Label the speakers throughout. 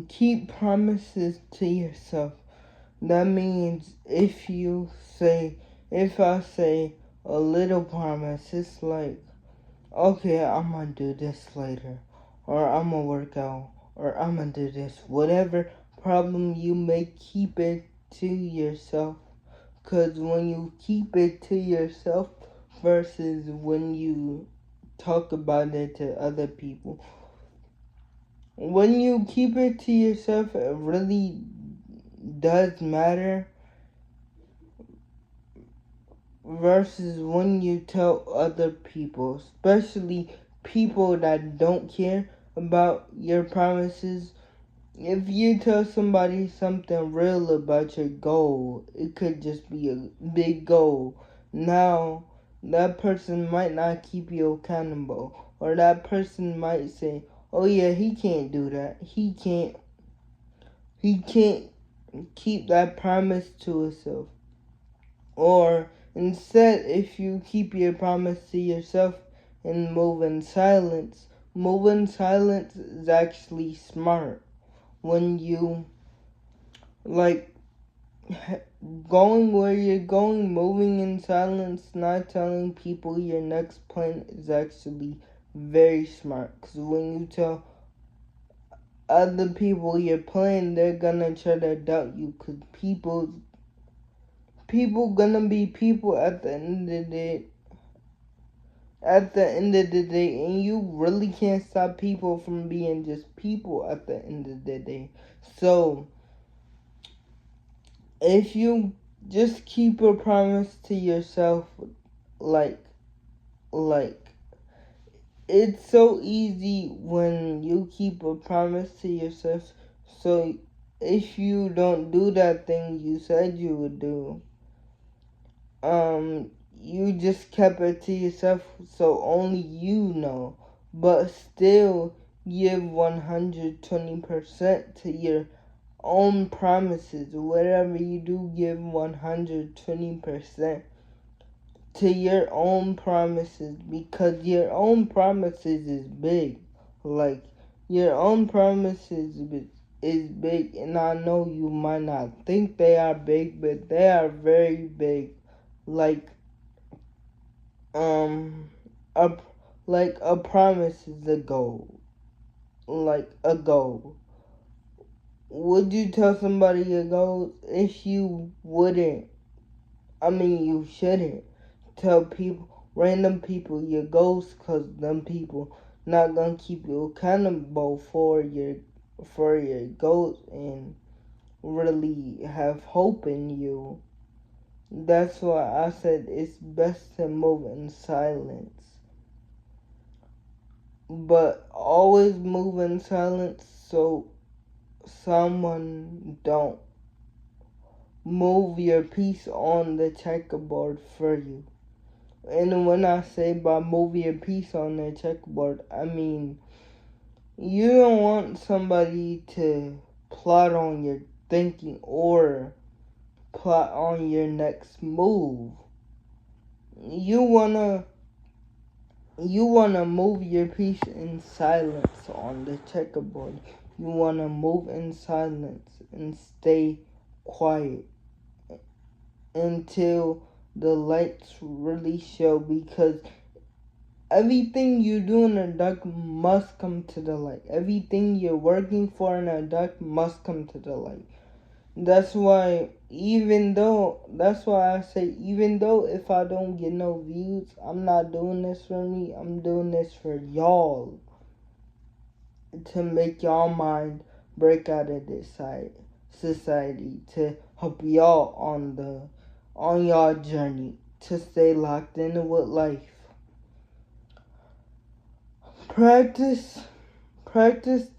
Speaker 1: keep promises to yourself. That means if I say a little promise, it's like, okay, I'm gonna do this later, or I'm gonna work out, or I'm gonna do this. Whatever problem you make, keep it to yourself. Because when you keep it to yourself versus when you talk about it to other people, when you keep it to yourself, it really does matter versus when you tell other people, especially people that don't care about your promises. If you tell somebody something real about your goal, it could just be a big goal. Now, that person might not keep you accountable, or that person might say, "Oh yeah, he can't do that. He can't keep that promise to himself." Or instead, if you keep your promise to yourself and move in silence is actually smart. When you like going where you're going, moving in silence, not telling people your next plan is actually very smart. Because when you tell other people your plan, they're gonna try to doubt you. Because people gonna be people at the end of the day. At the end of the day, and you really can't stop people from being just people at the end of the day. So if you just keep a promise to yourself, like it's so easy when you keep a promise to yourself. So if you don't do that thing you said you would do, you just kept it to yourself, so only you know. But still give 120% to your own promises. Whatever you do, give 120% to your own promises, because your own promises is big. Like, your own promises is big, and I know you might not think they are big, but they are very big. Like, a a promise is a goal. Like a goal. Would you tell somebody your goals? If you wouldn't, you shouldn't tell random people your goals, cause them people not gonna keep you accountable for your goals and really have hope in you. That's why I said it's best to move in silence. But always move in silence so someone don't move your piece on the checkerboard for you. And when I say by move your piece on the checkerboard, I mean you don't want somebody to plot on your thinking or plot on your next move. You wanna move your piece in silence on the checkerboard. You wanna move in silence and stay quiet until the lights really show, because everything you do in the dark must come to the light. Everything you're working for in the dark must come to the light. That's why I say, even though if I don't get no views, I'm not doing this for me. I'm doing this for y'all, to make y'all mind break out of this society, to help y'all on y'all journey to stay locked in with life. Practice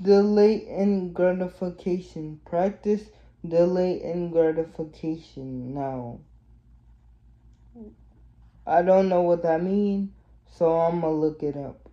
Speaker 1: delay and gratification. Practice delay and gratification. Now, I don't know what that means, so I'm gonna look it up.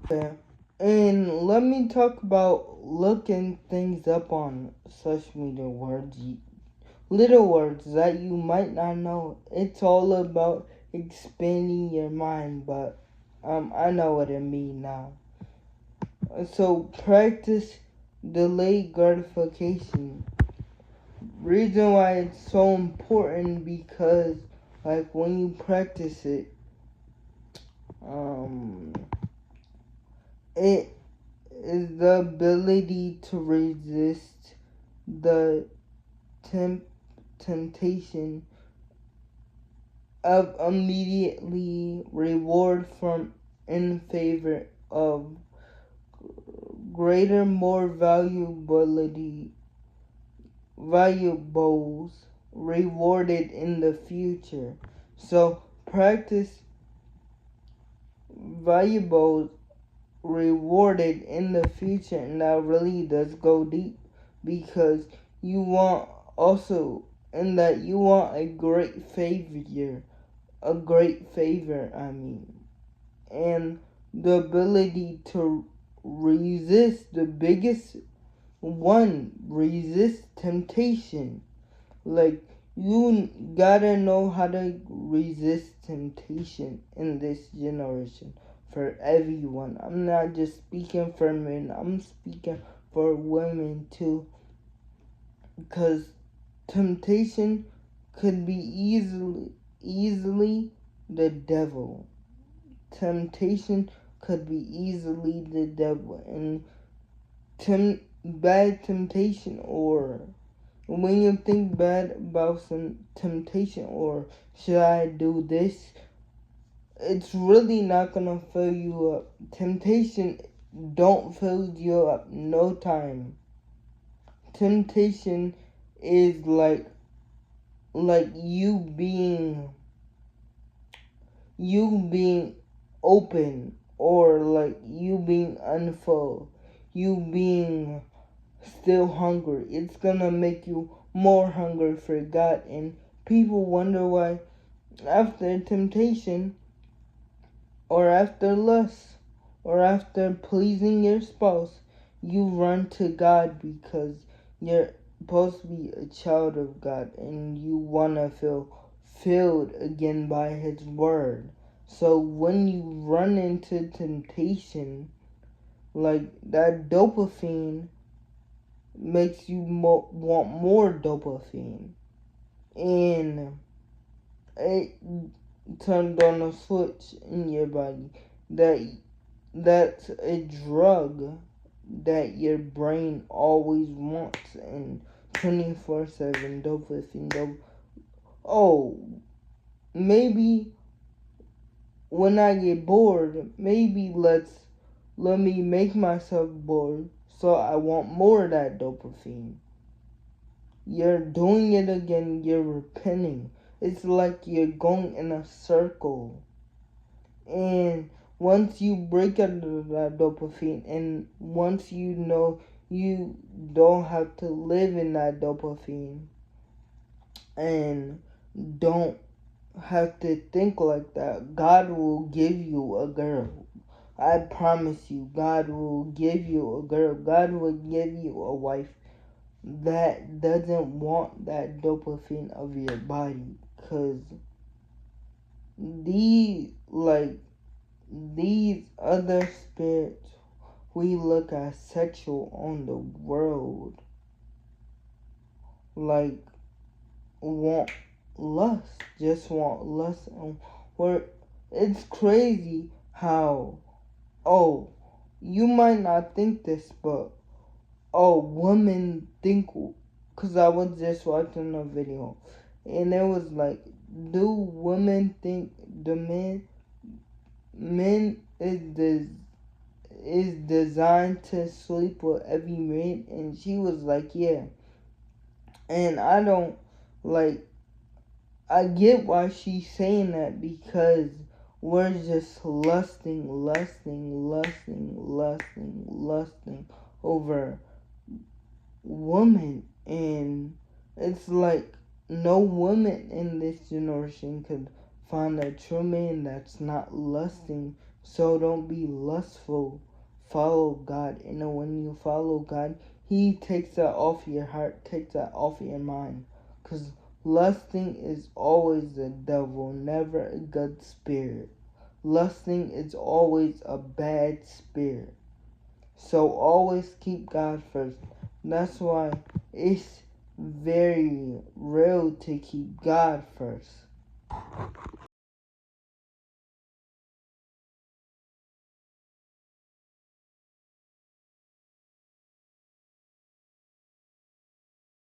Speaker 1: Okay. And let me talk about looking things up on social media words. Little words that you might not know. It's all about expanding your mind, but I know what it means now. So practice delayed gratification. Reason why it's so important because like when you practice it, it is the ability to resist the temptation of immediately reward from in favor of greater, more valuables rewarded in the future. So practice valuables rewarded in the future, and that really does go deep because you want also in that you want a great favor, I mean, and the ability to resist the biggest one, resist temptation. Like, you gotta know how to resist temptation in this generation for everyone. I'm not just speaking for men, I'm speaking for women too. Because temptation could be easily the devil. Temptation could be easily the devil. And bad temptation, or when you think bad about some temptation, or should I do this, it's really not gonna fill you up. Temptation don't fill you up no time. Temptation is like you being open, or like you being unfull, you being still hungry. It's gonna make you more hungry for God. And people wonder why after temptation, or after lust, or after pleasing your spouse, you run to God because you're supposed to be a child of God and you wanna feel filled again by His Word. So when you run into temptation, like that dopamine makes you want more dopamine, and it turned on a switch in your body that's a drug that your brain always wants, and 24/7 dopamine. Oh, maybe when I get bored, maybe let me make myself bored so I want more of that dopamine. You're doing it again, you're repenting. It's like you're going in a circle. And once you break out of that dopamine, and once you know you don't have to live in that dopamine, and don't have to think like that, God will give you a girl. I promise you, God will give you a girl. God will give you a wife that doesn't want that dopamine of your body. Because these other spirits we look at sexual on the world, like want lust, just want lust, and where it's crazy how, oh, you might not think this, but women think, because I was just watching a video and it was like, do women think the men is designed to sleep with every man? And she was like, yeah. And I don't, like, I get why she's saying that, because we're just lusting over woman. And it's like no woman in this generation could find a true man that's not lusting. So don't be lustful. Follow God. And when you follow God, He takes that off your heart, takes that off your mind. Because lusting is always the devil, never a good spirit. lusting is always a bad spirit. So always keep God first. That's why it's very real to keep God first.